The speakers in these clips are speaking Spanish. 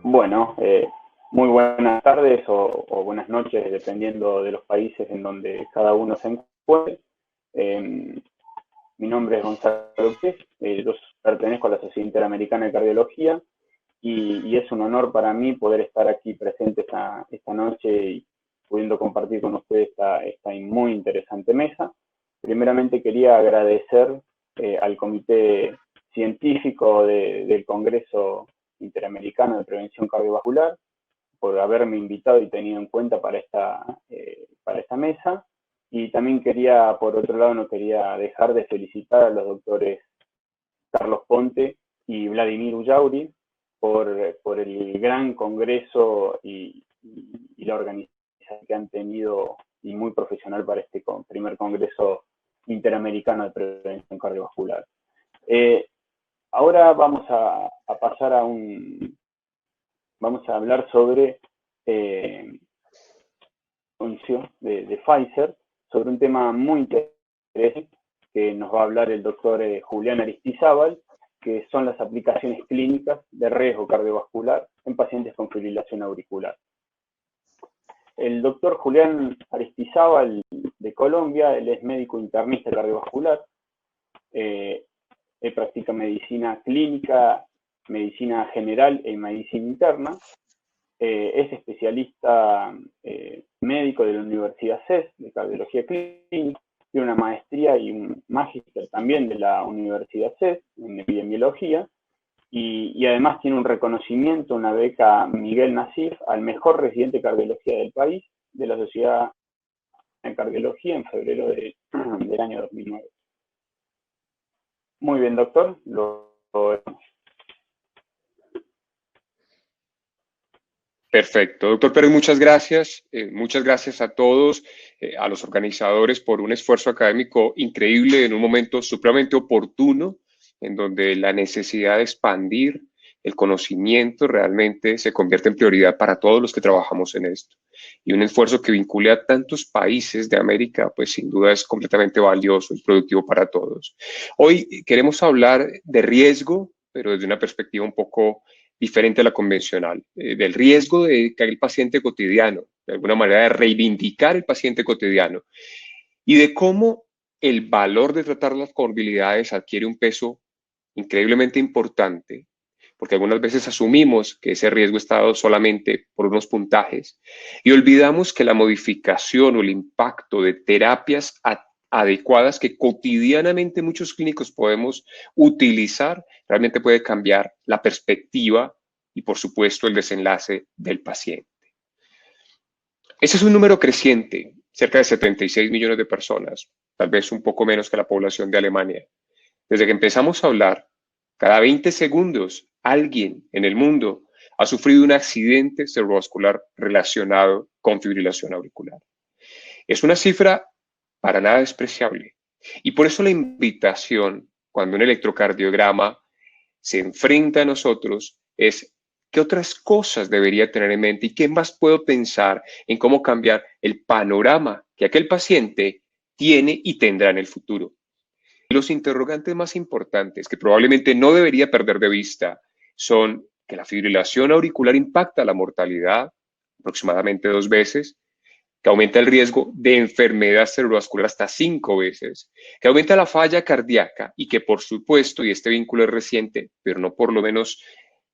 Bueno, muy buenas tardes o buenas noches, dependiendo de los países en donde cada uno se encuentre. Eh, Mi nombre es Gonzalo López, yo pertenezco a la Sociedad Interamericana de Cardiología y es un honor para mí poder estar aquí presente esta noche y pudiendo compartir con ustedes esta muy interesante mesa. Primeramente quería agradecer al Comité Científico del Congreso Interamericano de Prevención Cardiovascular por haberme invitado y tenido en cuenta para esta mesa. Y también quería, por otro lado, no quería dejar de felicitar a los doctores Carlos Ponte y Vladimir Ullauri por el gran congreso y la organización que han tenido y muy profesional para este primer congreso interamericano de prevención cardiovascular. Ahora vamos a pasar vamos a hablar sobre anuncio de Pfizer, sobre un tema muy interesante que nos va a hablar el doctor Julián Aristizábal, que son las aplicaciones clínicas de riesgo cardiovascular en pacientes con fibrilación auricular. El doctor Julián Aristizábal de Colombia, él es médico internista cardiovascular, él practica medicina clínica, medicina general y medicina interna. Es especialista médico de la Universidad CES de cardiología clínica, tiene una maestría y un magíster también de la Universidad CES en epidemiología y además tiene un reconocimiento, una beca Miguel Nasif al mejor residente de cardiología del país de la Sociedad de Cardiología en febrero del año 2009. Muy bien, doctor. Perfecto. Doctor Pérez, muchas gracias. Muchas gracias a todos, a los organizadores por un esfuerzo académico increíble en un momento supremamente oportuno, en donde la necesidad de expandir el conocimiento realmente se convierte en prioridad para todos los que trabajamos en esto. Y un esfuerzo que vincule a tantos países de América, pues sin duda es completamente valioso y productivo para todos. Hoy queremos hablar de riesgo, pero desde una perspectiva un poco diferente a la convencional, del riesgo de que el paciente cotidiano, de alguna manera de reivindicar el paciente cotidiano y de cómo el valor de tratar las comorbilidades adquiere un peso increíblemente importante, porque algunas veces asumimos que ese riesgo está dado solamente por unos puntajes y olvidamos que la modificación o el impacto de terapias adecuadas que cotidianamente muchos clínicos podemos utilizar realmente puede cambiar la perspectiva y, por supuesto, el desenlace del paciente. Ese es un número creciente, cerca de 76 millones de personas, tal vez un poco menos que la población de Alemania. Desde que empezamos a hablar, cada 20 segundos alguien en el mundo ha sufrido un accidente cerebrovascular relacionado con fibrilación auricular. Es una cifra para nada despreciable. Y por eso la invitación, cuando un electrocardiograma se enfrenta a nosotros, es qué otras cosas debería tener en mente y qué más puedo pensar en cómo cambiar el panorama que aquel paciente tiene y tendrá en el futuro. Los interrogantes más importantes que probablemente no debería perder de vista son que la fibrilación auricular impacta la mortalidad aproximadamente 2 veces, que aumenta el riesgo de enfermedad cerebrovascular hasta 5 veces, que aumenta la falla cardíaca y que, por supuesto, y este vínculo es reciente, pero no por lo menos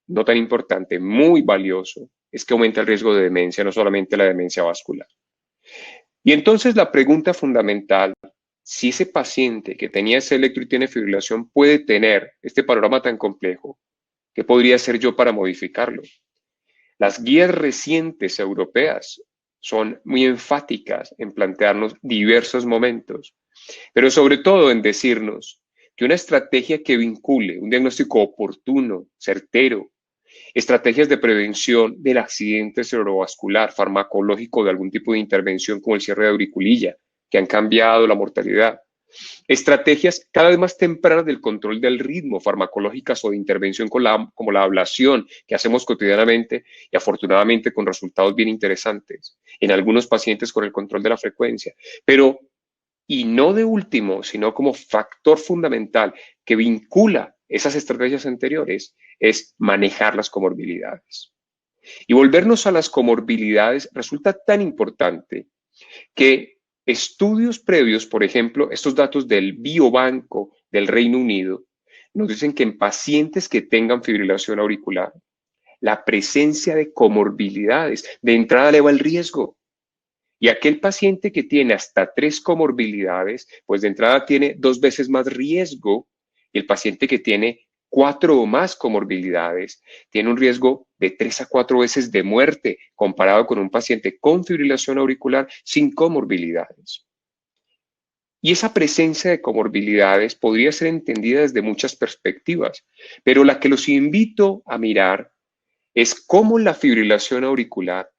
no tan importante, muy valioso, es que aumenta el riesgo de demencia, no solamente la demencia vascular. Y entonces la pregunta fundamental, si ese paciente que tenía ese electro y tiene fibrilación puede tener este panorama tan complejo, ¿qué podría hacer yo para modificarlo? Las guías recientes europeas son muy enfáticas en plantearnos diversos momentos, pero sobre todo en decirnos que una estrategia que vincule un diagnóstico oportuno, certero, estrategias de prevención del accidente cerebrovascular, farmacológico de algún tipo de intervención como el cierre de auriculilla, que han cambiado la mortalidad, estrategias cada vez más tempranas del control del ritmo, farmacológicas o de intervención como la ablación que hacemos cotidianamente y afortunadamente con resultados bien interesantes en algunos pacientes con el control de la frecuencia. Pero, y no de último, sino como factor fundamental que vincula esas estrategias anteriores, es manejar las comorbilidades. Y volvernos a las comorbilidades resulta tan importante que estudios previos, por ejemplo, estos datos del Biobanco del Reino Unido, nos dicen que en pacientes que tengan fibrilación auricular, la presencia de comorbilidades de entrada eleva el riesgo. Y aquel paciente que tiene hasta 3 comorbilidades, pues de entrada tiene 2 veces más riesgo. Y el paciente que tiene 4 o más comorbilidades tiene un riesgo de 3 a 4 veces de muerte comparado con un paciente con fibrilación auricular sin comorbilidades. Y esa presencia de comorbilidades podría ser entendida desde muchas perspectivas, pero la que los invito a mirar es cómo la fibrilación auricular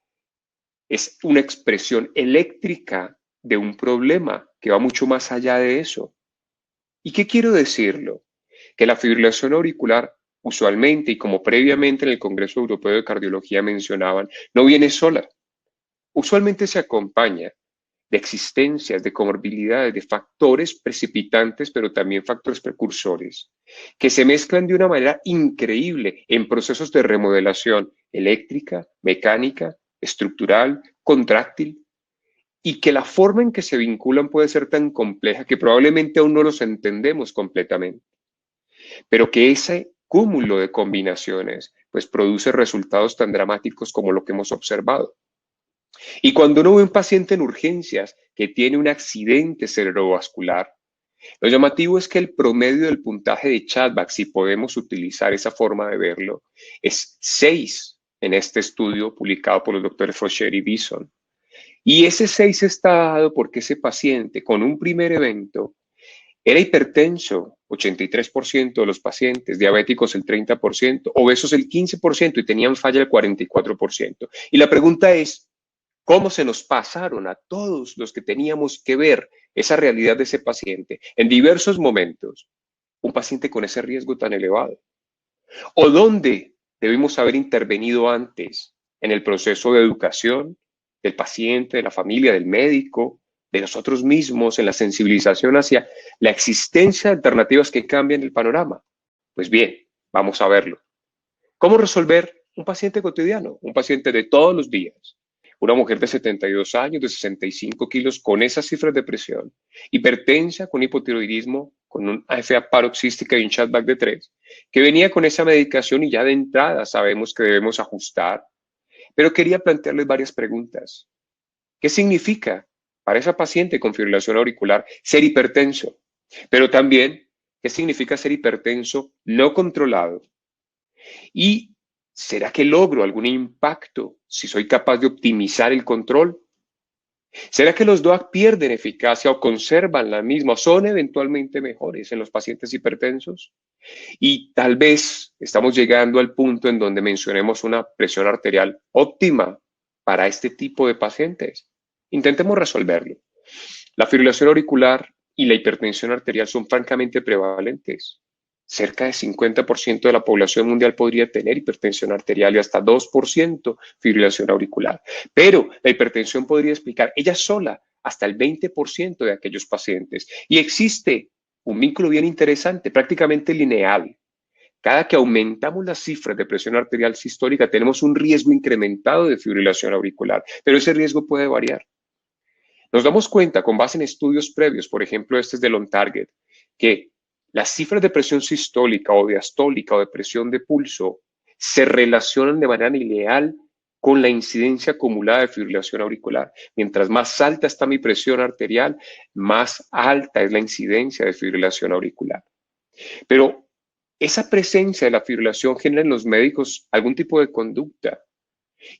es una expresión eléctrica de un problema que va mucho más allá de eso. ¿Y qué quiero decirlo? Que la fibrilación auricular, usualmente y como previamente en el Congreso Europeo de Cardiología mencionaban, no viene sola. Usualmente se acompaña de existencias, de comorbilidades, de factores precipitantes, pero también factores precursores, que se mezclan de una manera increíble en procesos de remodelación eléctrica, mecánica, estructural, contráctil, y que la forma en que se vinculan puede ser tan compleja que probablemente aún no los entendemos completamente, pero que ese cúmulo de combinaciones pues produce resultados tan dramáticos como lo que hemos observado. Y cuando uno ve un paciente en urgencias que tiene un accidente cerebrovascular, lo llamativo es que el promedio del puntaje de Chadback, si podemos utilizar esa forma de verlo, es 6 en este estudio publicado por los doctores Faucher y Bison. Y ese 6 está dado porque ese paciente con un primer evento era hipertenso, 83% de los pacientes, diabéticos el 30%, obesos el 15% y tenían falla el 44%. Y la pregunta es, ¿cómo se nos pasaron a todos los que teníamos que ver esa realidad de ese paciente en diversos momentos? Un paciente con ese riesgo tan elevado. ¿O dónde debimos haber intervenido antes en el proceso de educación del paciente, de la familia, del médico, de nosotros mismos, en la sensibilización hacia la existencia de alternativas que cambian el panorama? Pues bien, vamos a verlo. ¿Cómo resolver un paciente cotidiano, un paciente de todos los días? Una mujer de 72 años, de 65 kilos, con esas cifras de presión, hipertensa, con hipotiroidismo, con un AFA paroxística y un Chadback de 3, que venía con esa medicación y ya de entrada sabemos que debemos ajustar. Pero quería plantearles varias preguntas. ¿Qué significa para esa paciente con fibrilación auricular ser hipertenso? Pero también, ¿qué significa ser hipertenso no controlado? ¿Y será que logro algún impacto si soy capaz de optimizar el control? ¿Será que los DOAC pierden eficacia o conservan la misma o son eventualmente mejores en los pacientes hipertensos? Y tal vez estamos llegando al punto en donde mencionemos una presión arterial óptima para este tipo de pacientes. Intentemos resolverlo. La fibrilación auricular y la hipertensión arterial son francamente prevalentes. Cerca de 50% de la población mundial podría tener hipertensión arterial y hasta 2% fibrilación auricular. Pero la hipertensión podría explicar ella sola hasta el 20% de aquellos pacientes. Y existe un vínculo bien interesante, prácticamente lineal. Cada que aumentamos las cifras de presión arterial sistólica, tenemos un riesgo incrementado de fibrilación auricular, pero ese riesgo puede variar. Nos damos cuenta con base en estudios previos, por ejemplo, este es de OnTarget, que las cifras de presión sistólica o diastólica o de presión de pulso se relacionan de manera lineal con la incidencia acumulada de fibrilación auricular. Mientras más alta está mi presión arterial, más alta es la incidencia de fibrilación auricular. Pero esa presencia de la fibrilación genera en los médicos algún tipo de conducta.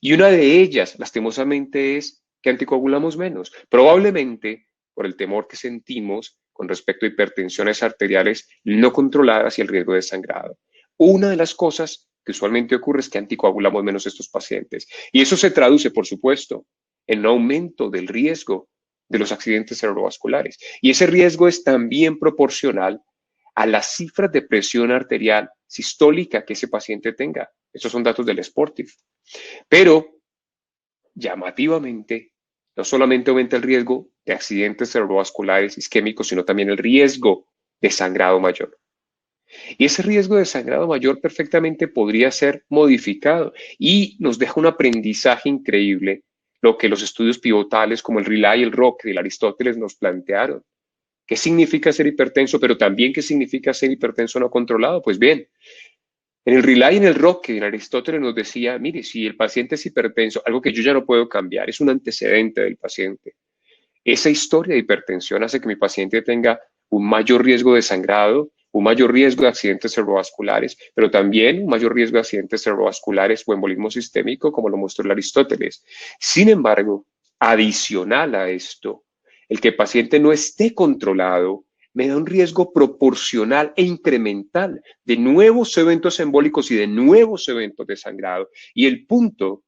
Y una de ellas, lastimosamente, es que anticoagulamos menos. Probablemente por el temor que sentimos con respecto a hipertensiones arteriales no controladas y el riesgo de sangrado. Una de las cosas que usualmente ocurre es que anticoagulamos menos a estos pacientes. Y eso se traduce, por supuesto, en un aumento del riesgo de los accidentes cerebrovasculares. Y ese riesgo es también proporcional a las cifras de presión arterial sistólica que ese paciente tenga. Estos son datos del Sportif. Pero, llamativamente, no solamente aumenta el riesgo de accidentes cerebrovasculares isquémicos, sino también el riesgo de sangrado mayor. Y ese riesgo de sangrado mayor perfectamente podría ser modificado y nos deja un aprendizaje increíble, lo que los estudios pivotales como el RELY y el ROC de Aristóteles nos plantearon. ¿Qué significa ser hipertenso? Pero también qué significa ser hipertenso no controlado. Pues bien, en el RELY y en el ROC de Aristóteles nos decía, mire, si el paciente es hipertenso, algo que yo ya no puedo cambiar, es un antecedente del paciente. Esa historia de hipertensión hace que mi paciente tenga un mayor riesgo de sangrado, un mayor riesgo de accidentes cerebrovasculares, pero también un mayor riesgo de accidentes cerebrovasculares o embolismo sistémico, como lo mostró Aristóteles. Sin embargo, adicional a esto, el que el paciente no esté controlado me da un riesgo proporcional e incremental de nuevos eventos embólicos y de nuevos eventos de sangrado. Y el punto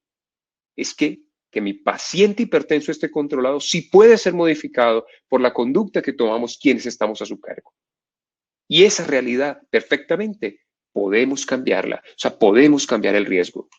es que mi paciente hipertenso esté controlado sí puede ser modificado por la conducta que tomamos quienes estamos a su cargo. Y esa realidad perfectamente podemos cambiarla, o sea, podemos cambiar el riesgo.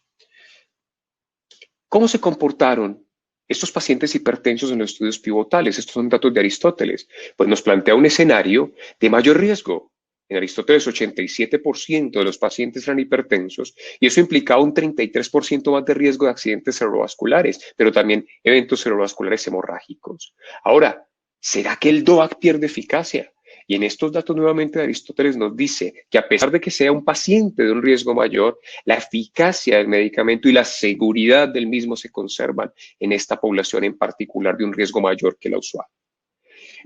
¿Cómo se comportaron estos pacientes hipertensos en los estudios pivotales? Estos son datos de Aristóteles. Pues nos plantea un escenario de mayor riesgo. En Aristóteles, 87% de los pacientes eran hipertensos y eso implicaba un 33% más de riesgo de accidentes cerebrovasculares, pero también eventos cerebrovasculares hemorrágicos. Ahora, ¿será que el DOAC pierde eficacia? Y en estos datos nuevamente de Aristóteles nos dice que a pesar de que sea un paciente de un riesgo mayor, la eficacia del medicamento y la seguridad del mismo se conservan en esta población en particular de un riesgo mayor que la usual.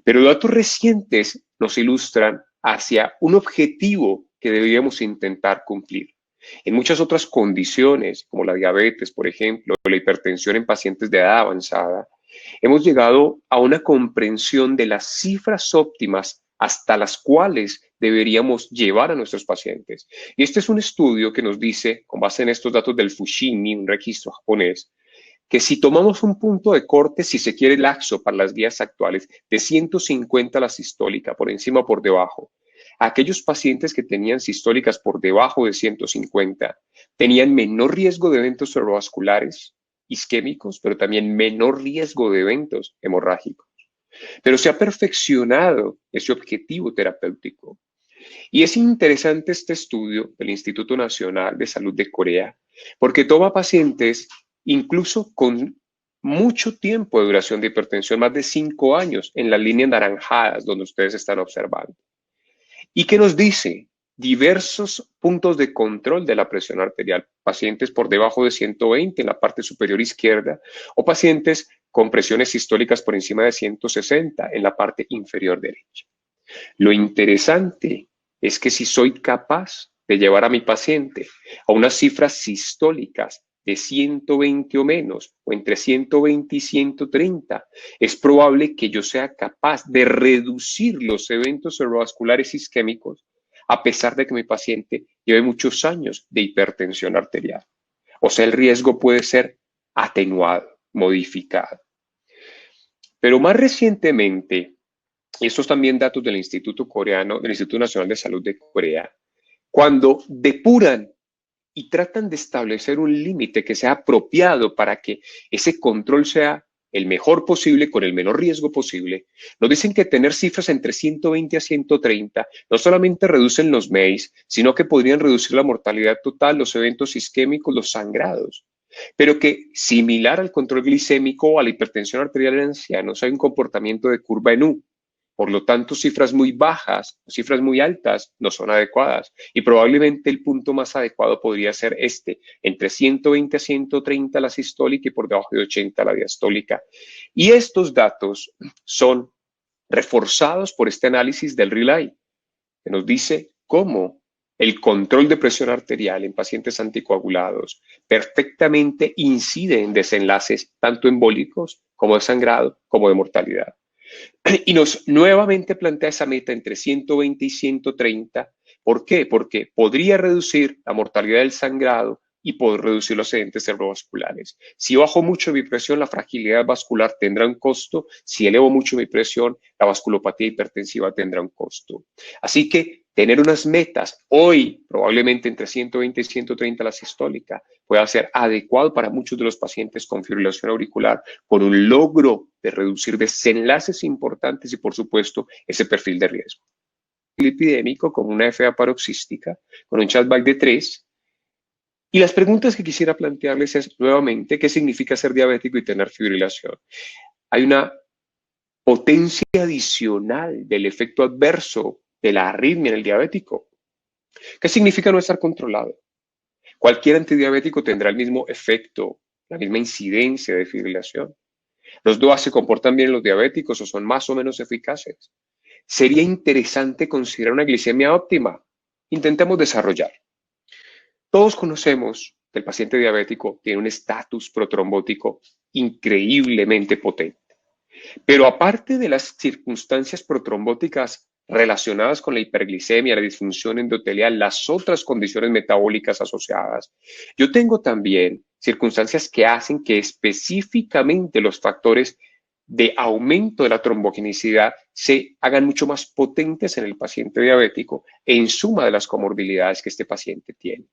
Pero datos recientes nos ilustran hacia un objetivo que deberíamos intentar cumplir. En muchas otras condiciones, como la diabetes, por ejemplo, o la hipertensión en pacientes de edad avanzada, hemos llegado a una comprensión de las cifras óptimas hasta las cuales deberíamos llevar a nuestros pacientes. Y este es un estudio que nos dice, con base en estos datos del Fushimi, un registro japonés, que si tomamos un punto de corte, si se quiere laxo para las guías actuales, de 150 la sistólica, por encima o por debajo, aquellos pacientes que tenían sistólicas por debajo de 150 tenían menor riesgo de eventos cerebrovasculares, isquémicos, pero también menor riesgo de eventos hemorrágicos. Pero se ha perfeccionado ese objetivo terapéutico. Y es interesante este estudio del Instituto Nacional de Salud de Corea, porque toma pacientes incluso con mucho tiempo de duración de hipertensión, más de 5 años, en las líneas naranjadas donde ustedes están observando. ¿Y qué nos dice? Diversos puntos de control de la presión arterial, pacientes por debajo de 120 en la parte superior izquierda o pacientes con presiones sistólicas por encima de 160 en la parte inferior derecha. Lo interesante es que si soy capaz de llevar a mi paciente a unas cifras sistólicas de 120 o menos, o entre 120 y 130, es probable que yo sea capaz de reducir los eventos cerebrovasculares isquémicos a pesar de que mi paciente lleve muchos años de hipertensión arterial. O sea, el riesgo puede ser atenuado, modificado. Pero más recientemente, y estos también datos del Instituto Coreano, del Instituto Nacional de Salud de Corea, cuando depuran y tratan de establecer un límite que sea apropiado para que ese control sea el mejor posible, con el menor riesgo posible, nos dicen que tener cifras entre 120 a 130 no solamente reducen los MACE, sino que podrían reducir la mortalidad total, los eventos isquémicos, los sangrados. Pero que, similar al control glicémico o a la hipertensión arterial en ancianos, hay un comportamiento de curva en U. Por lo tanto, cifras muy bajas, cifras muy altas no son adecuadas y probablemente el punto más adecuado podría ser entre 120 a 130 la sistólica y por debajo de 80 la diastólica. Y estos datos son reforzados por este análisis del RELY, que nos dice cómo el control de presión arterial en pacientes anticoagulados perfectamente incide en desenlaces tanto embólicos como de sangrado como de mortalidad. Y nos nuevamente plantea esa meta entre 120 y 130. ¿Por qué? Porque podría reducir la mortalidad del sangrado y poder reducir los accidentes cerebrovasculares. Si bajo mucho mi presión, la fragilidad vascular tendrá un costo. Si elevo mucho mi presión, la vasculopatía hipertensiva tendrá un costo. Así que tener unas metas hoy, probablemente entre 120 y 130 la sistólica, puede ser adecuado para muchos de los pacientes con fibrilación auricular, con un logro de reducir desenlaces importantes y, por supuesto, ese perfil de riesgo. lipidémico como una FA paroxística, con un chatback de 3. Y las preguntas que quisiera plantearles es, nuevamente, ¿qué significa ser diabético y tener fibrilación? Hay una potencia adicional del efecto adverso de la arritmia en el diabético. ¿Qué significa no estar controlado? Cualquier antidiabético tendrá el mismo efecto, la misma incidencia de fibrilación. ¿Los DOAC se comportan bien en los diabéticos o son más o menos eficaces? Sería interesante considerar una glicemia óptima. Intentemos desarrollar. Todos conocemos que el paciente diabético tiene un estatus protrombótico increíblemente potente. Pero aparte de las circunstancias protrombóticas relacionadas con la hiperglicemia, la disfunción endotelial, las otras condiciones metabólicas asociadas, yo tengo también circunstancias que hacen que específicamente los factores de aumento de la trombogenicidad se hagan mucho más potentes en el paciente diabético en suma de las comorbilidades que este paciente tiene.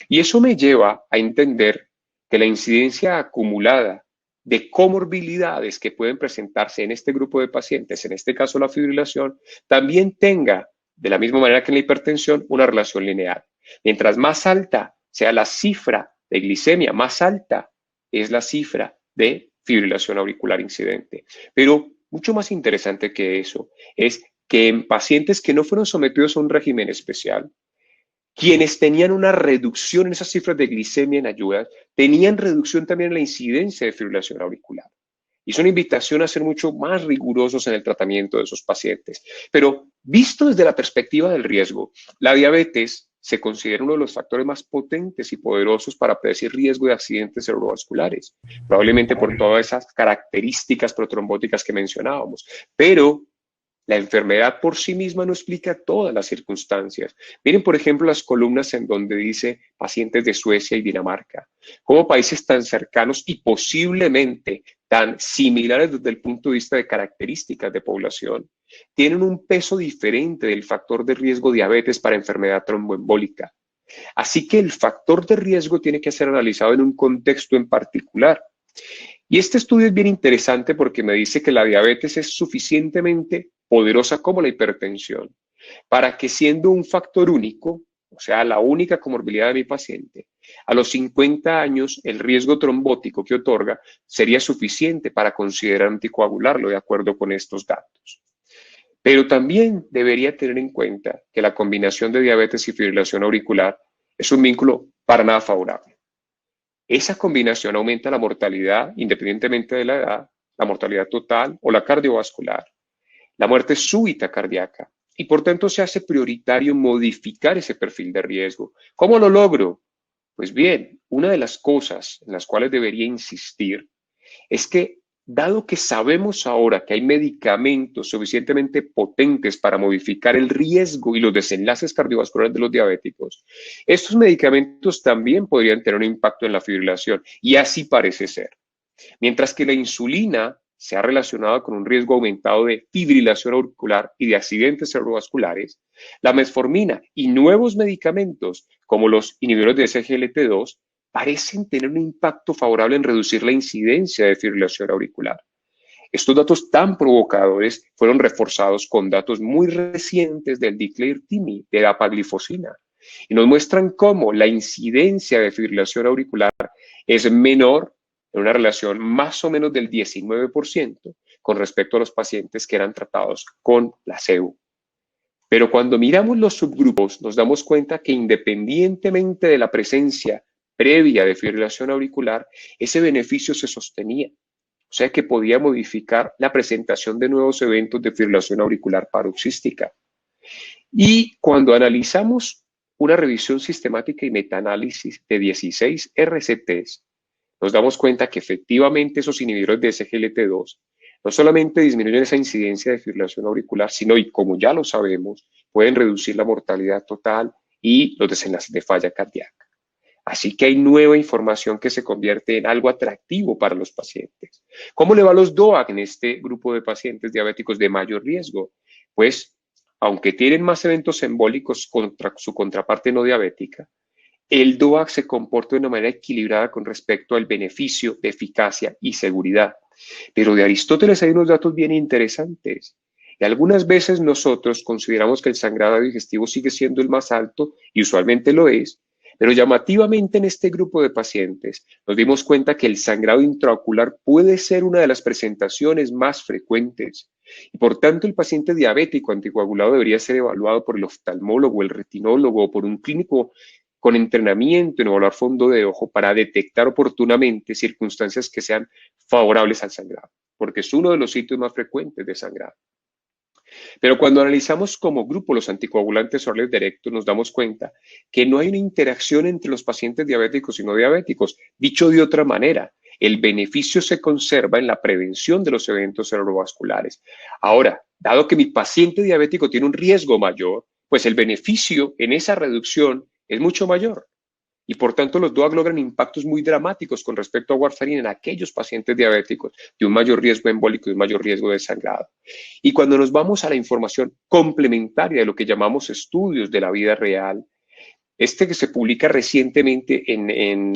Y eso me lleva a entender que la incidencia acumulada de comorbilidades que pueden presentarse en este grupo de pacientes, en este caso la fibrilación, también tenga, de la misma manera que en la hipertensión, una relación lineal. Mientras más alta sea la cifra de glicemia, más alta es la cifra de fibrilación auricular incidente. Pero mucho más interesante que eso es que en pacientes que no fueron sometidos a un régimen especial, quienes tenían una reducción en esas cifras de glicemia en ayudas, tenían reducción también en la incidencia de fibrilación auricular. Y es una invitación a ser mucho más rigurosos en el tratamiento de esos pacientes. Pero visto desde la perspectiva del riesgo, la diabetes se considera uno de los factores más potentes y poderosos para predecir riesgo de accidentes cerebrovasculares, probablemente por todas esas características protrombóticas que mencionábamos. Pero la enfermedad por sí misma no explica todas las circunstancias. Miren, por ejemplo, las columnas en donde dice pacientes de Suecia y Dinamarca, como países tan cercanos y posiblemente tan similares desde el punto de vista de características de población, tienen un peso diferente del factor de riesgo diabetes para enfermedad tromboembólica. Así que el factor de riesgo tiene que ser analizado en un contexto en particular. Y este estudio es bien interesante porque me dice que la diabetes es suficientemente poderosa como la hipertensión para que, siendo un factor único, o sea, la única comorbilidad de mi paciente, a los 50 años el riesgo trombótico que otorga sería suficiente para considerar anticoagularlo de acuerdo con estos datos. Pero también debería tener en cuenta que la combinación de diabetes y fibrilación auricular es un vínculo para nada favorable. Esa combinación aumenta la mortalidad independientemente de la edad, la mortalidad total o la cardiovascular, la muerte súbita cardíaca, y por tanto se hace prioritario modificar ese perfil de riesgo. ¿Cómo lo logro? Pues bien, una de las cosas en las cuales debería insistir es que, dado que sabemos ahora que hay medicamentos suficientemente potentes para modificar el riesgo y los desenlaces cardiovasculares de los diabéticos, estos medicamentos también podrían tener un impacto en la fibrilación, y así parece ser. Mientras que la insulina se ha relacionado con un riesgo aumentado de fibrilación auricular y de accidentes cerebrovasculares, la metformina y nuevos medicamentos como los inhibidores de SGLT2 parecen tener un impacto favorable en reducir la incidencia de fibrilación auricular. Estos datos tan provocadores fueron reforzados con datos muy recientes del Declare-TIMI, de dapaglifosina, y nos muestran cómo la incidencia de fibrilación auricular es menor en una relación más o menos del 19% con respecto a los pacientes que eran tratados con placebo. Pero cuando miramos los subgrupos, nos damos cuenta que independientemente de la presencia previa de fibrilación auricular, ese beneficio se sostenía. O sea que podía modificar la presentación de nuevos eventos de fibrilación auricular paroxística. Y cuando analizamos una revisión sistemática y metaanálisis de 16 RCTs, nos damos cuenta que efectivamente esos inhibidores de SGLT2 no solamente disminuyen esa incidencia de fibrilación auricular, sino, y como ya lo sabemos, pueden reducir la mortalidad total y los desenlaces de falla cardíaca. Así que hay nueva información que se convierte en algo atractivo para los pacientes. ¿Cómo le va a los DOAC en este grupo de pacientes diabéticos de mayor riesgo? Pues, aunque tienen más eventos embólicos contra su contraparte no diabética, el DOAC se comporta de una manera equilibrada con respecto al beneficio de eficacia y seguridad. Pero de Aristóteles hay unos datos bien interesantes. Y algunas veces nosotros consideramos que el sangrado digestivo sigue siendo el más alto, y usualmente lo es, pero llamativamente en este grupo de pacientes nos dimos cuenta que el sangrado intraocular puede ser una de las presentaciones más frecuentes. Y por tanto, el paciente diabético anticoagulado debería ser evaluado por el oftalmólogo, el retinólogo o por un clínico con entrenamiento en evaluar fondo de ojo para detectar oportunamente circunstancias que sean favorables al sangrado, porque es uno de los sitios más frecuentes de sangrado. Pero cuando analizamos como grupo los anticoagulantes orales directos, nos damos cuenta que no hay una interacción entre los pacientes diabéticos y no diabéticos. Dicho de otra manera, el beneficio se conserva en la prevención de los eventos cerebrovasculares. Ahora, dado que mi paciente diabético tiene un riesgo mayor, pues el beneficio en esa reducción es mucho mayor. Y por tanto los DOAC logran impactos muy dramáticos con respecto a warfarin en aquellos pacientes diabéticos de un mayor riesgo embólico y un mayor riesgo de sangrado. Y cuando nos vamos a la información complementaria de lo que llamamos estudios de la vida real, este que se publica recientemente en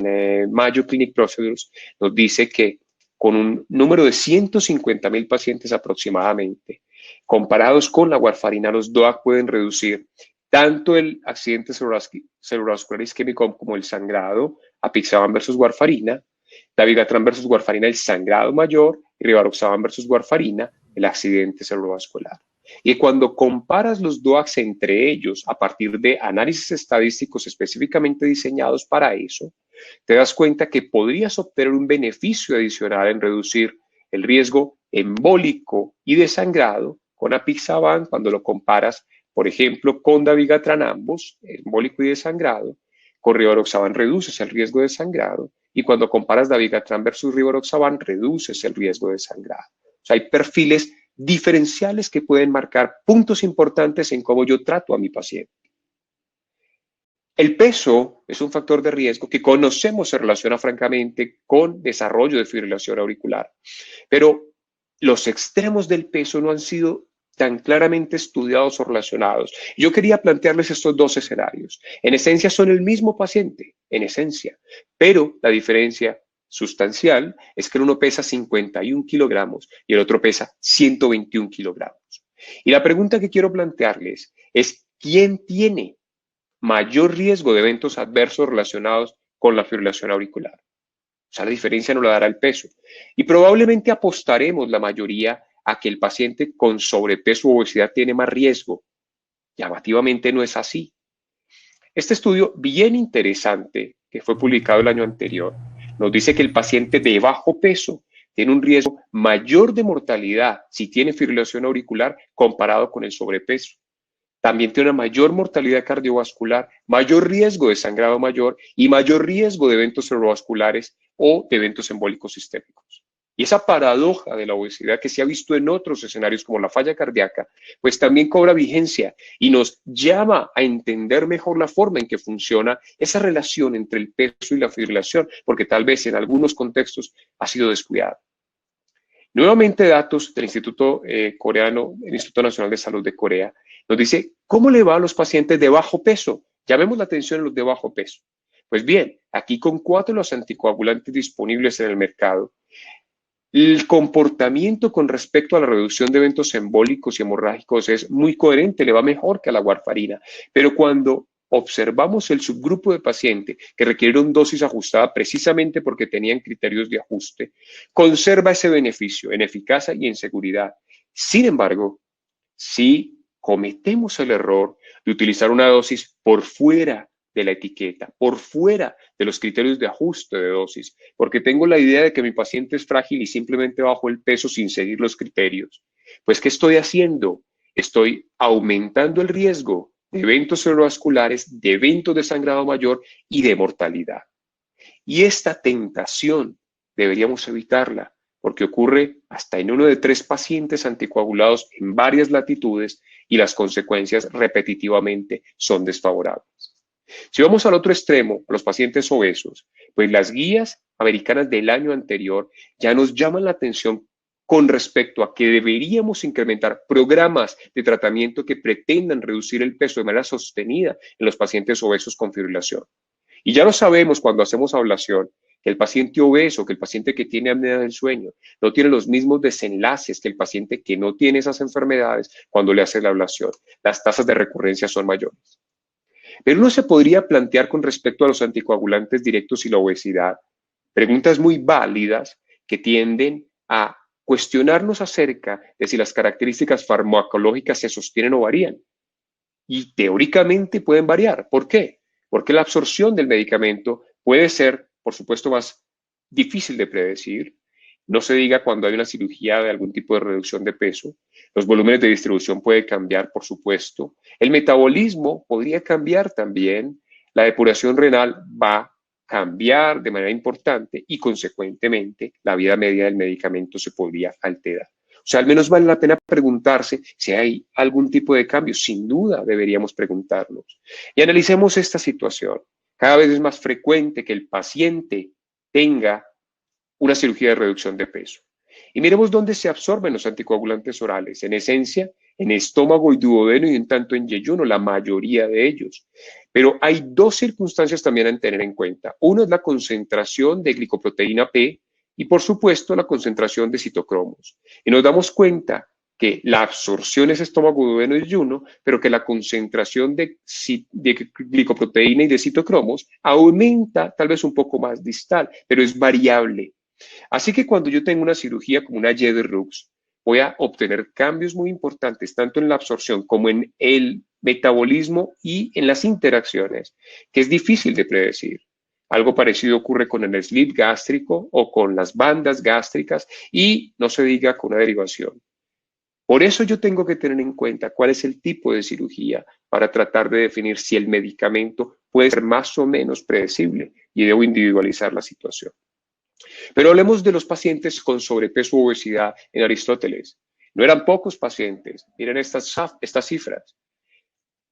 Mayo Clinic Procedures nos dice que con un número de 150,000 pacientes aproximadamente, comparados con la warfarina, los DOAC pueden reducir tanto el accidente cerebrovascular isquémico como el sangrado, apixaban versus warfarina, dabigatran versus warfarina, el sangrado mayor, y rivaroxaban versus warfarina, el accidente cerebrovascular. Y cuando comparas los DOACs entre ellos a partir de análisis estadísticos específicamente diseñados para eso, te das cuenta que podrías obtener un beneficio adicional en reducir el riesgo embólico y de sangrado con apixaban cuando lo comparas, por ejemplo, con dabigatran ambos, embólico y de sangrado. Con rivaroxaban reduces el riesgo de sangrado, y cuando comparas dabigatran versus rivaroxaban reduces el riesgo de sangrado. O sea, hay perfiles diferenciales que pueden marcar puntos importantes en cómo yo trato a mi paciente. El peso es un factor de riesgo que conocemos se relaciona francamente con desarrollo de fibrilación auricular, pero los extremos del peso no han sido tan claramente estudiados o relacionados. Yo quería plantearles estos dos escenarios. En esencia son el mismo paciente, en esencia, pero la diferencia sustancial es que el uno pesa 51 kilogramos y el otro pesa 121 kilogramos. Y la pregunta que quiero plantearles es, ¿quién tiene mayor riesgo de eventos adversos relacionados con la fibrilación auricular? O sea, la diferencia no la dará el peso. Y probablemente apostaremos la mayoría a que el paciente con sobrepeso u obesidad tiene más riesgo. Llamativamente no es así. Este estudio bien interesante, que fue publicado el año anterior, nos dice que el paciente de bajo peso tiene un riesgo mayor de mortalidad si tiene fibrilación auricular comparado con el sobrepeso. También tiene una mayor mortalidad cardiovascular, mayor riesgo de sangrado mayor y mayor riesgo de eventos cerebrovasculares o de eventos embólicos sistémicos. Y esa paradoja de la obesidad que se ha visto en otros escenarios como la falla cardíaca, pues también cobra vigencia y nos llama a entender mejor la forma en que funciona esa relación entre el peso y la fibrilación, porque tal vez en algunos contextos ha sido descuidada. Nuevamente datos del Instituto Coreano, el Instituto Nacional de Salud de Corea, nos dice cómo le va a los pacientes de bajo peso. Llamemos la atención a los de bajo peso. Pues bien, aquí con 4 de los anticoagulantes disponibles en el mercado, el comportamiento con respecto a la reducción de eventos embólicos y hemorrágicos es muy coherente, le va mejor que a la warfarina. Pero cuando observamos el subgrupo de pacientes que requirieron dosis ajustada precisamente porque tenían criterios de ajuste, conserva ese beneficio en eficacia y en seguridad. Sin embargo, si cometemos el error de utilizar una dosis por fuera de la etiqueta, por fuera de los criterios de ajuste de dosis, porque tengo la idea de que mi paciente es frágil y simplemente bajo el peso sin seguir los criterios, pues ¿qué estoy haciendo? Estoy aumentando el riesgo de eventos cerebrovasculares, de eventos de sangrado mayor y de mortalidad. Y esta tentación deberíamos evitarla, porque ocurre hasta en 1 de 3 pacientes anticoagulados en varias latitudes y las consecuencias repetitivamente son desfavorables. Si vamos al otro extremo, a los pacientes obesos, pues las guías americanas del año anterior ya nos llaman la atención con respecto a que deberíamos incrementar programas de tratamiento que pretendan reducir el peso de manera sostenida en los pacientes obesos con fibrilación. Y ya lo sabemos cuando hacemos ablación, que el paciente obeso, que el paciente que tiene apnea del sueño, no tiene los mismos desenlaces que el paciente que no tiene esas enfermedades cuando le hace la ablación. Las tasas de recurrencia son mayores. Pero uno se podría plantear con respecto a los anticoagulantes directos y la obesidad preguntas muy válidas que tienden a cuestionarnos acerca de si las características farmacológicas se sostienen o varían. Y teóricamente pueden variar. ¿Por qué? Porque la absorción del medicamento puede ser, por supuesto, más difícil de predecir. No se diga cuando hay una cirugía de algún tipo de reducción de peso. Los volúmenes de distribución pueden cambiar, por supuesto. El metabolismo podría cambiar también. La depuración renal va a cambiar de manera importante y, consecuentemente, la vida media del medicamento se podría alterar. O sea, al menos vale la pena preguntarse si hay algún tipo de cambio. Sin duda deberíamos preguntarnos. Y analicemos esta situación. Cada vez es más frecuente que el paciente tenga una cirugía de reducción de peso. Y miremos dónde se absorben los anticoagulantes orales. En esencia, en estómago y duodeno y un tanto en yeyuno, la mayoría de ellos. Pero hay dos circunstancias también a tener en cuenta. Uno es la concentración de glicoproteína P y, por supuesto, la concentración de citocromos. Y nos damos cuenta que la absorción es estómago, duodeno y yeyuno, pero que la concentración de glicoproteína y de citocromos aumenta tal vez un poco más distal, pero es variable. Así que cuando yo tengo una cirugía como una Y-de-Rux, voy a obtener cambios muy importantes, tanto en la absorción como en el metabolismo y en las interacciones, que es difícil de predecir. Algo parecido ocurre con el sleeve gástrico o con las bandas gástricas y no se diga con una derivación. Por eso yo tengo que tener en cuenta cuál es el tipo de cirugía para tratar de definir si el medicamento puede ser más o menos predecible y debo individualizar la situación. Pero hablemos de los pacientes con sobrepeso u obesidad en Aristóteles. No eran pocos pacientes. Miren estas cifras.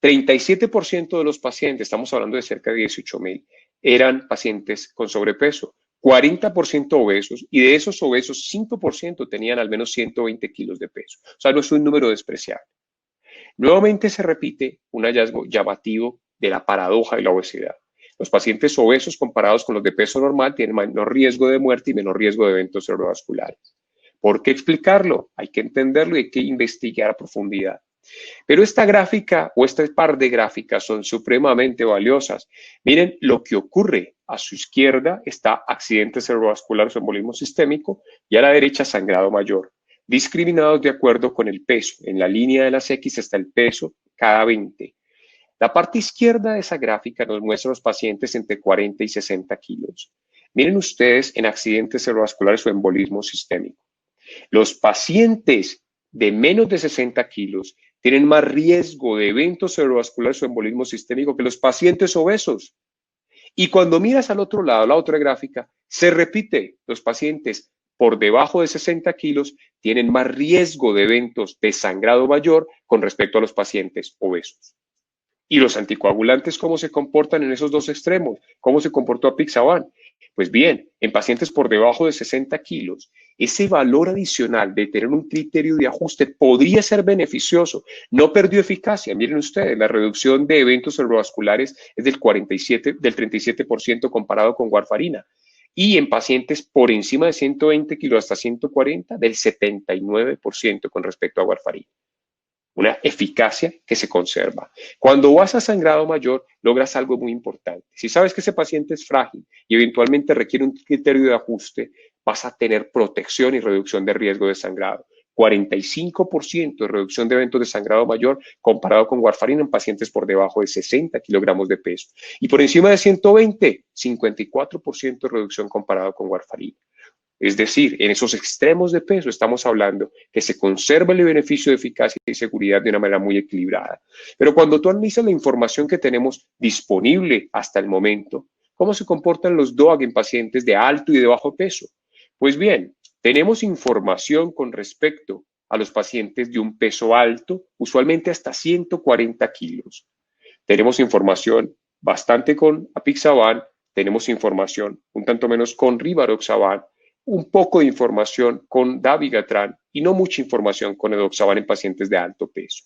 37% de los pacientes, estamos hablando de cerca de 18,000, eran pacientes con sobrepeso. 40% obesos y de esos obesos 5% tenían al menos 120 kilos de peso. O sea, no es un número despreciable. Nuevamente se repite un hallazgo llamativo de la paradoja de la obesidad. Los pacientes obesos comparados con los de peso normal tienen menor riesgo de muerte y menor riesgo de eventos cerebrovasculares. ¿Por qué explicarlo? Hay que entenderlo y hay que investigar a profundidad. Pero esta gráfica o este par de gráficas son supremamente valiosas. Miren lo que ocurre. A su izquierda está accidente cerebrovascular o embolismo sistémico y a la derecha sangrado mayor, discriminados de acuerdo con el peso. En la línea de las X está el peso cada 20. La parte izquierda de esa gráfica nos muestra a los pacientes entre 40 y 60 kilos. Miren ustedes en accidentes cerebrovasculares o embolismo sistémico. Los pacientes de menos de 60 kilos tienen más riesgo de eventos cerebrovasculares o embolismo sistémico que los pacientes obesos. Y cuando miras al otro lado, la otra gráfica, se repite. Los pacientes por debajo de 60 kilos tienen más riesgo de eventos de sangrado mayor con respecto a los pacientes obesos. ¿Y los anticoagulantes cómo se comportan en esos dos extremos? ¿Cómo se comportó apixaban? Pues bien, en pacientes por debajo de 60 kilos, ese valor adicional de tener un criterio de ajuste podría ser beneficioso. No perdió eficacia. Miren ustedes, la reducción de eventos cerebrovasculares es del 37% comparado con warfarina. Y en pacientes por encima de 120 kilos hasta 140, del 79% con respecto a warfarina. Una eficacia que se conserva. Cuando vas a sangrado mayor, logras algo muy importante. Si sabes que ese paciente es frágil y eventualmente requiere un criterio de ajuste, vas a tener protección y reducción de riesgo de sangrado. 45% de reducción de eventos de sangrado mayor comparado con warfarina en pacientes por debajo de 60 kilogramos de peso. Y por encima de 120, 54% de reducción comparado con warfarina. Es decir, en esos extremos de peso estamos hablando que se conserva el beneficio de eficacia y seguridad de una manera muy equilibrada. Pero cuando tú analizas la información que tenemos disponible hasta el momento, ¿cómo se comportan los DOAC en pacientes de alto y de bajo peso? Pues bien, tenemos información con respecto a los pacientes de un peso alto, usualmente hasta 140 kilos. Tenemos información bastante con apixaban, tenemos información un tanto menos con rivaroxaban, un poco de información con dabigatran y no mucha información con edoxaban en pacientes de alto peso.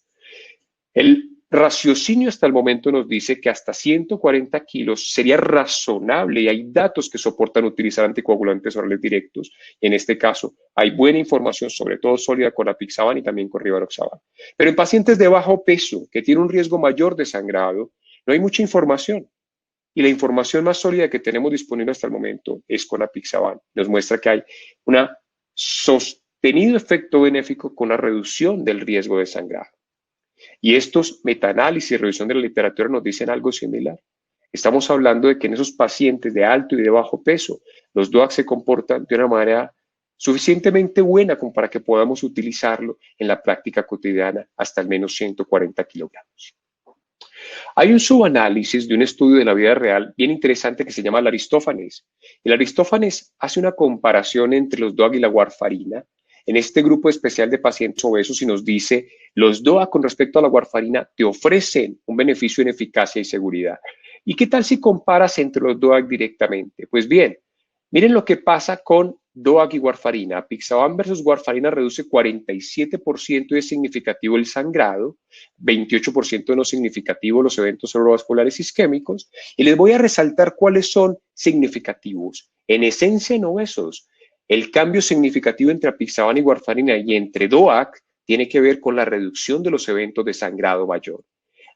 El raciocinio hasta el momento nos dice que hasta 140 kilos sería razonable y hay datos que soportan utilizar anticoagulantes orales directos. En este caso, hay buena información, sobre todo sólida con apixaban y también con rivaroxaban. Pero en pacientes de bajo peso, que tienen un riesgo mayor de sangrado, no hay mucha información. Y la información más sólida que tenemos disponible hasta el momento es con apixaban. Nos muestra que hay un sostenido efecto benéfico con la reducción del riesgo de sangrado. Y estos metaanálisis y revisión de la literatura nos dicen algo similar. Estamos hablando de que en esos pacientes de alto y de bajo peso, los DOAC se comportan de una manera suficientemente buena como para que podamos utilizarlo en la práctica cotidiana hasta al menos 140 kilogramos. Hay un subanálisis de un estudio de la vida real bien interesante que se llama el Aristófanes. El Aristófanes hace una comparación entre los DOAC y la warfarina en este grupo especial de pacientes obesos y nos dice, los DOAC con respecto a la warfarina te ofrecen un beneficio en eficacia y seguridad. ¿Y qué tal si comparas entre los DOAC directamente? Pues bien, miren lo que pasa con DOAC y warfarina. Apixaban versus warfarina reduce 47% y es significativo el sangrado, 28% no significativo los eventos cerebrovasculares isquémicos, y les voy a resaltar cuáles son significativos. En esencia, en obesos, el cambio significativo entre apixaban y warfarina y entre DOAC tiene que ver con la reducción de los eventos de sangrado mayor.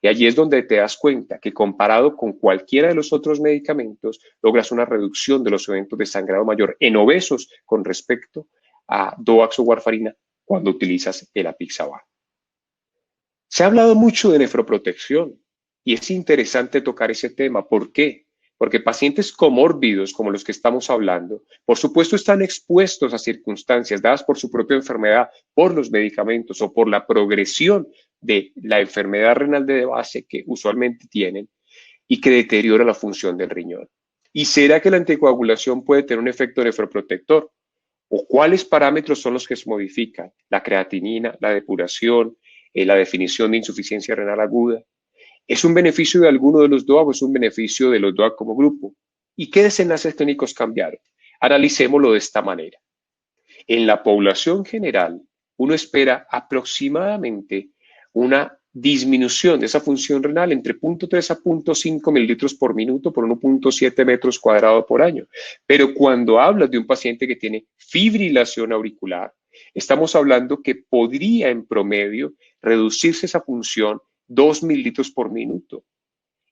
Y allí es donde te das cuenta que comparado con cualquiera de los otros medicamentos, logras una reducción de los eventos de sangrado mayor en obesos con respecto a DOAC o warfarina cuando utilizas el apixaban. Se ha hablado mucho de nefroprotección y es interesante tocar ese tema. ¿Por qué? Porque pacientes comórbidos como los que estamos hablando, por supuesto están expuestos a circunstancias dadas por su propia enfermedad, por los medicamentos o por la progresión de la enfermedad renal de base que usualmente tienen y que deteriora la función del riñón. ¿Y será que la anticoagulación puede tener un efecto nefroprotector? ¿O cuáles parámetros son los que se modifican? La creatinina, la depuración, la definición de insuficiencia renal aguda. ¿Es un beneficio de alguno de los DOAC o es un beneficio de los DOAC como grupo? ¿Y qué desenlaces clínicos cambiaron? Analicémoslo de esta manera. En la población general, uno espera aproximadamente una disminución de esa función renal entre 0.3 a 0.5 mililitros por minuto por 1.7 metros cuadrados por año. Pero cuando hablas de un paciente que tiene fibrilación auricular, estamos hablando que podría en promedio reducirse esa función 2 mililitros por minuto.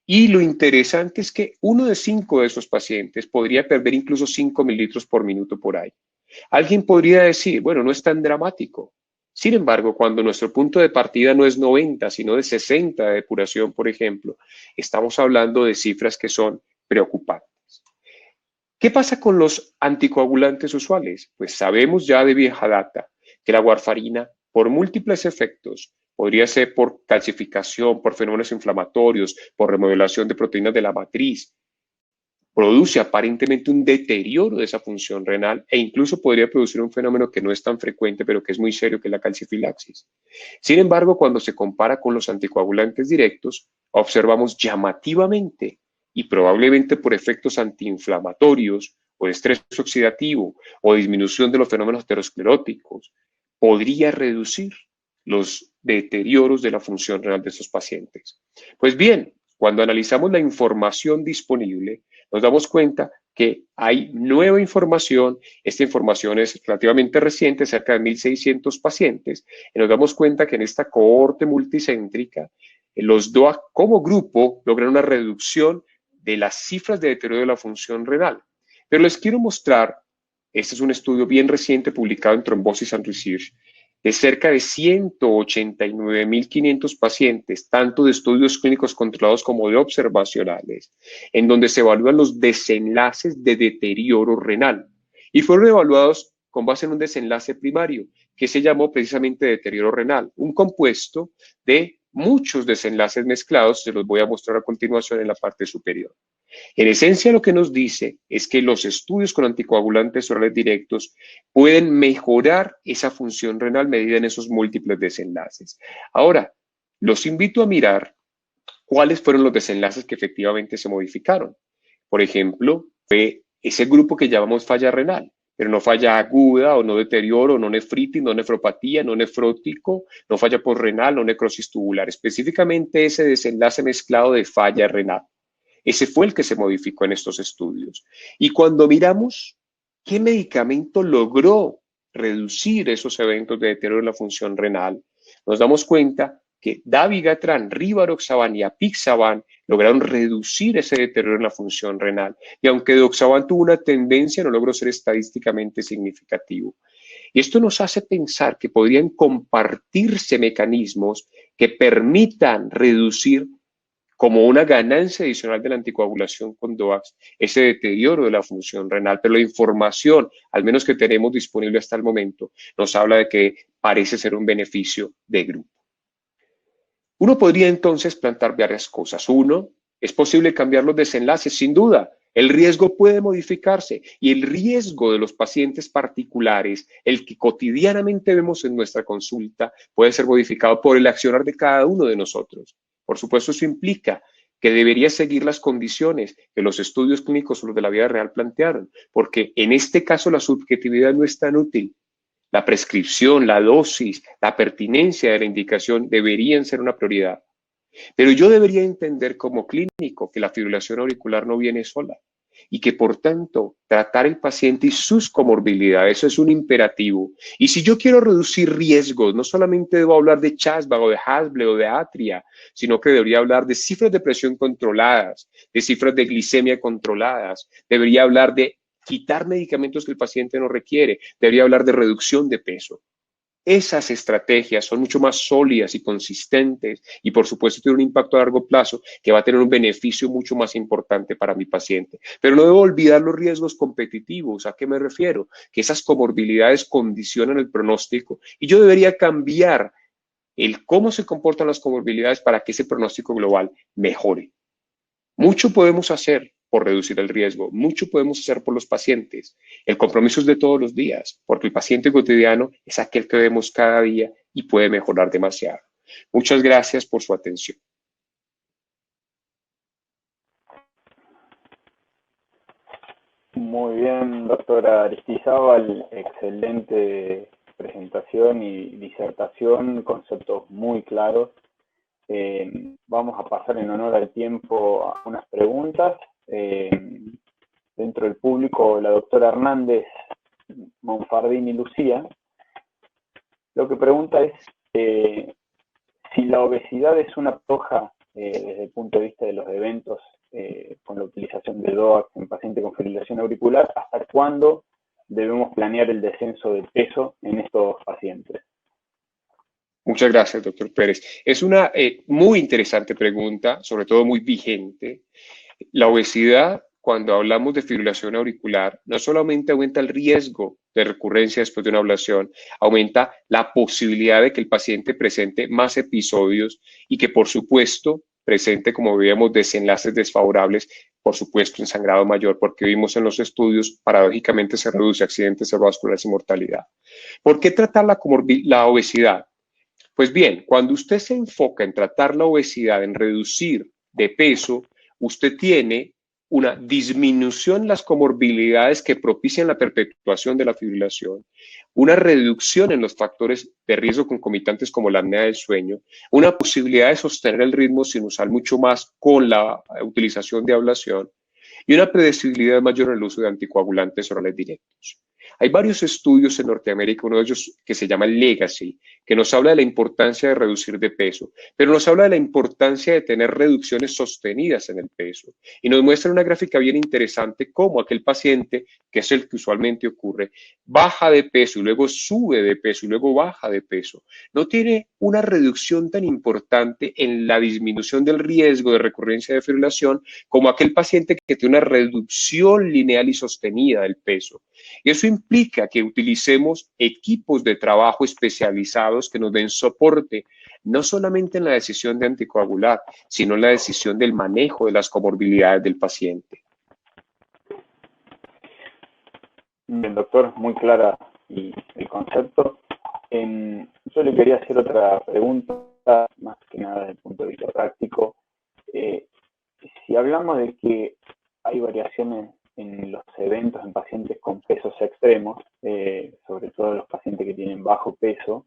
Y lo interesante es que 1 de 5 de esos pacientes podría perder incluso 5 mililitros por minuto por año. Alguien podría decir, bueno, no es tan dramático. Sin embargo, cuando nuestro punto de partida no es 90, sino de 60 de depuración, por ejemplo, estamos hablando de cifras que son preocupantes. ¿Qué pasa con los anticoagulantes usuales? Pues sabemos ya de vieja data que la warfarina, por múltiples efectos, podría ser por calcificación, por fenómenos inflamatorios, por remodelación de proteínas de la matriz, produce aparentemente un deterioro de esa función renal e incluso podría producir un fenómeno que no es tan frecuente, pero que es muy serio, que es la calcifilaxis. Sin embargo, cuando se compara con los anticoagulantes directos, observamos llamativamente y probablemente por efectos antiinflamatorios o de estrés oxidativo o disminución de los fenómenos ateroscleróticos, podría reducir los deterioros de la función renal de esos pacientes. Pues bien, cuando analizamos la información disponible, nos damos cuenta que hay nueva información. Esta información es relativamente reciente, cerca de 1.600 pacientes, y nos damos cuenta que en esta cohorte multicéntrica, los DOAC como grupo logran una reducción de las cifras de deterioro de la función renal. Pero les quiero mostrar, este es un estudio bien reciente publicado en Thrombosis and Research, de cerca de 189.500 pacientes, tanto de estudios clínicos controlados como de observacionales, en donde se evalúan los desenlaces de deterioro renal. Y fueron evaluados con base en un desenlace primario, que se llamó precisamente deterioro renal, un compuesto de muchos desenlaces mezclados, se los voy a mostrar a continuación en la parte superior. En esencia, lo que nos dice es que los estudios con anticoagulantes orales directos pueden mejorar esa función renal medida en esos múltiples desenlaces. Ahora, los invito a mirar cuáles fueron los desenlaces que efectivamente se modificaron. Por ejemplo, fue ese grupo que llamamos falla renal. pero no falla aguda o no deterioro, no nefritis, no nefropatía, no nefrótico, no falla posrenal, no necrosis tubular. Específicamente ese desenlace mezclado de falla renal. Ese fue el que se modificó en estos estudios. Y cuando miramos qué medicamento logró reducir esos eventos de deterioro en la función renal, nos damos cuenta que dabigatran, rivaroxaban y apixaban lograron reducir ese deterioro en la función renal. Y aunque doxaban tuvo una tendencia, no logró ser estadísticamente significativo. Y esto nos hace pensar que podrían compartirse mecanismos que permitan reducir como una ganancia adicional de la anticoagulación con DOACs, ese deterioro de la función renal. Pero la información, al menos que tenemos disponible hasta el momento, nos habla de que parece ser un beneficio de grupo. Uno podría entonces plantear varias cosas. Uno, es posible cambiar los desenlaces, sin duda. El riesgo puede modificarse y el riesgo de los pacientes particulares, el que cotidianamente vemos en nuestra consulta, puede ser modificado por el accionar de cada uno de nosotros. Por supuesto, eso implica que debería seguir las condiciones que los estudios clínicos o los de la vida real plantearon, porque en este caso la subjetividad no es tan útil. La prescripción, la dosis, la pertinencia de la indicación deberían ser una prioridad. Pero yo debería entender como clínico que la fibrilación auricular no viene sola y que por tanto tratar el paciente y sus comorbilidades, eso es un imperativo. Y si yo quiero reducir riesgos, no solamente debo hablar de Chasbach o de Hasble o de Atria, sino que debería hablar de cifras de presión controladas, de cifras de glicemia controladas, debería hablar de quitar medicamentos que el paciente no requiere, debería hablar de reducción de peso. Esas estrategias son mucho más sólidas y consistentes y por supuesto tienen un impacto a largo plazo que va a tener un beneficio mucho más importante para mi paciente. Pero no debo olvidar los riesgos competitivos. ¿A qué me refiero? Que esas comorbilidades condicionan el pronóstico y yo debería cambiar el cómo se comportan las comorbilidades para que ese pronóstico global mejore. Mucho podemos hacer por reducir el riesgo, mucho podemos hacer por los pacientes. El compromiso es de todos los días, porque el paciente cotidiano es aquel que vemos cada día y puede mejorar demasiado. Muchas gracias por su atención. Muy bien, doctora Aristizábal, excelente presentación y disertación, conceptos muy claros. Vamos a pasar en honor al tiempo a unas preguntas. Dentro del público, la doctora Hernández, Monfardini Lucía, lo que pregunta es si la obesidad es una paja desde el punto de vista de los eventos con la utilización de DOACs en pacientes con fibrilación auricular, ¿hasta cuándo debemos planear el descenso de peso en estos pacientes? Muchas gracias, doctor Pérez. Es una muy interesante pregunta, sobre todo muy vigente. La obesidad, cuando hablamos de fibrilación auricular, no solamente aumenta el riesgo de recurrencia después de una ablación, aumenta la posibilidad de que el paciente presente más episodios y que, por supuesto, presente, como veíamos, desenlaces desfavorables, por supuesto, en sangrado mayor, porque vimos en los estudios, paradójicamente se reduce accidentes cerebrovasculares y mortalidad. ¿Por qué tratar la obesidad? Pues bien, cuando usted se enfoca en tratar la obesidad, en reducir de peso, usted tiene una disminución en las comorbilidades que propician la perpetuación de la fibrilación, una reducción en los factores de riesgo concomitantes como la apnea del sueño, una posibilidad de sostener el ritmo sinusal mucho más con la utilización de ablación y una predecibilidad mayor en el uso de anticoagulantes orales directos. Hay varios estudios en Norteamérica, uno de ellos que se llama Legacy, que nos habla de la importancia de reducir de peso, pero nos habla de la importancia de tener reducciones sostenidas en el peso. Y nos muestra una gráfica bien interesante cómo aquel paciente, que es el que usualmente ocurre, baja de peso y luego sube de peso y luego baja de peso. No tiene una reducción tan importante en la disminución del riesgo de recurrencia de fibrilación como aquel paciente que tiene una reducción lineal y sostenida del peso. Y eso implica que utilicemos equipos de trabajo especializados que nos den soporte, no solamente en la decisión de anticoagular, sino en la decisión del manejo de las comorbilidades del paciente. Bien, doctor, muy clara y el concepto. Yo le quería hacer otra pregunta, más que nada desde el punto de vista práctico. Si hablamos de que hay variaciones en los eventos en pacientes con pesos extremos, sobre todo los pacientes que tienen bajo peso.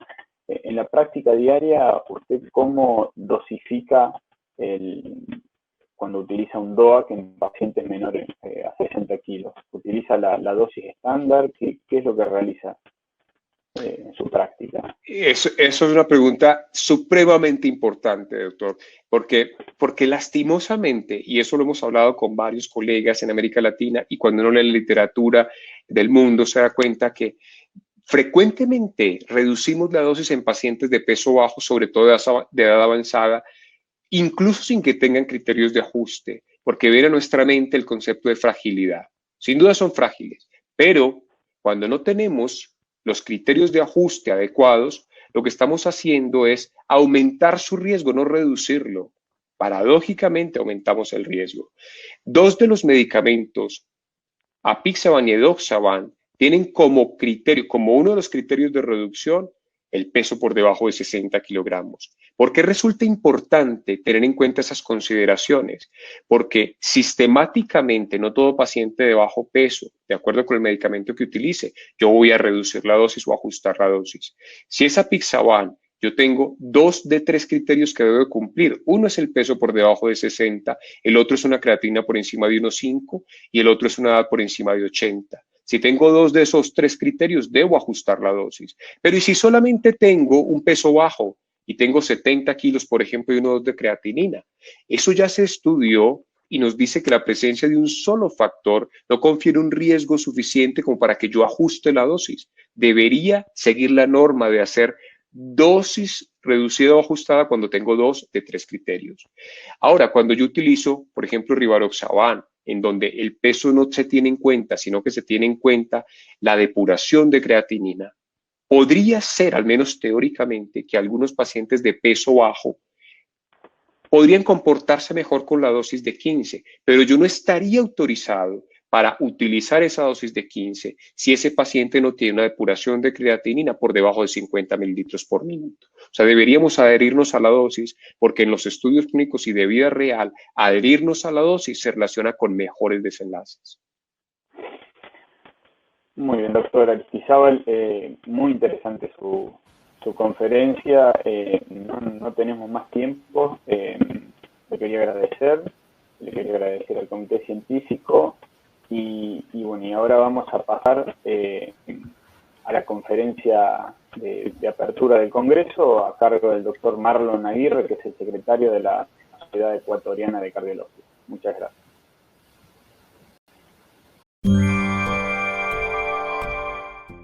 En la práctica diaria, ¿usted cómo dosifica cuando utiliza un DOAC en pacientes menores a 60 kilos? ¿Utiliza la dosis estándar? ¿Qué es lo que realiza en su práctica? Eso es una pregunta supremamente importante, doctor, porque lastimosamente, y eso lo hemos hablado con varios colegas en América Latina, y cuando uno lee la literatura del mundo se da cuenta que frecuentemente reducimos la dosis en pacientes de peso bajo, sobre todo de edad avanzada, incluso sin que tengan criterios de ajuste, porque viene a nuestra mente el concepto de fragilidad. Sin duda son frágiles, pero cuando no tenemos los criterios de ajuste adecuados, lo que estamos haciendo es aumentar su riesgo, no reducirlo. Paradójicamente aumentamos el riesgo. Dos de los medicamentos, apixaban y edoxaban, tienen como criterio, como uno de los criterios de reducción, el peso por debajo de 60 kilogramos. ¿Por qué resulta importante tener en cuenta esas consideraciones? Porque sistemáticamente, no todo paciente de bajo peso, de acuerdo con el medicamento que utilice, yo voy a reducir la dosis o ajustar la dosis. Si es apixaban, yo tengo 2 de 3 criterios que debo cumplir. Uno es el peso por debajo de 60, el otro es una creatina por encima de 1,5 y el otro es una edad por encima de 80. Si tengo 2 de esos 3 criterios, debo ajustar la dosis. Pero ¿y si solamente tengo un peso bajo y tengo 70 kilos, por ejemplo, y 1,2 de creatinina? Eso ya se estudió y nos dice que la presencia de un solo factor no confiere un riesgo suficiente como para que yo ajuste la dosis. Debería seguir la norma de hacer dosis reducida o ajustada cuando tengo 2 de 3 criterios. Ahora, cuando yo utilizo, por ejemplo, rivaroxaban, en donde el peso no se tiene en cuenta, sino que se tiene en cuenta la depuración de creatinina, podría ser, al menos teóricamente, que algunos pacientes de peso bajo podrían comportarse mejor con la dosis de 15, pero yo no estaría autorizado para utilizar esa dosis de 15 si ese paciente no tiene una depuración de creatinina por debajo de 50 mililitros por minuto. O sea, deberíamos adherirnos a la dosis porque en los estudios clínicos y de vida real, adherirnos a la dosis se relaciona con mejores desenlaces. Muy bien, doctor Aristizábal, muy interesante su conferencia. No tenemos más tiempo. Le quería agradecer al comité científico y bueno, y ahora vamos a pasar a la conferencia de apertura del Congreso a cargo del doctor Marlon Aguirre, que es el secretario de la Sociedad Ecuatoriana de Cardiología. Muchas gracias.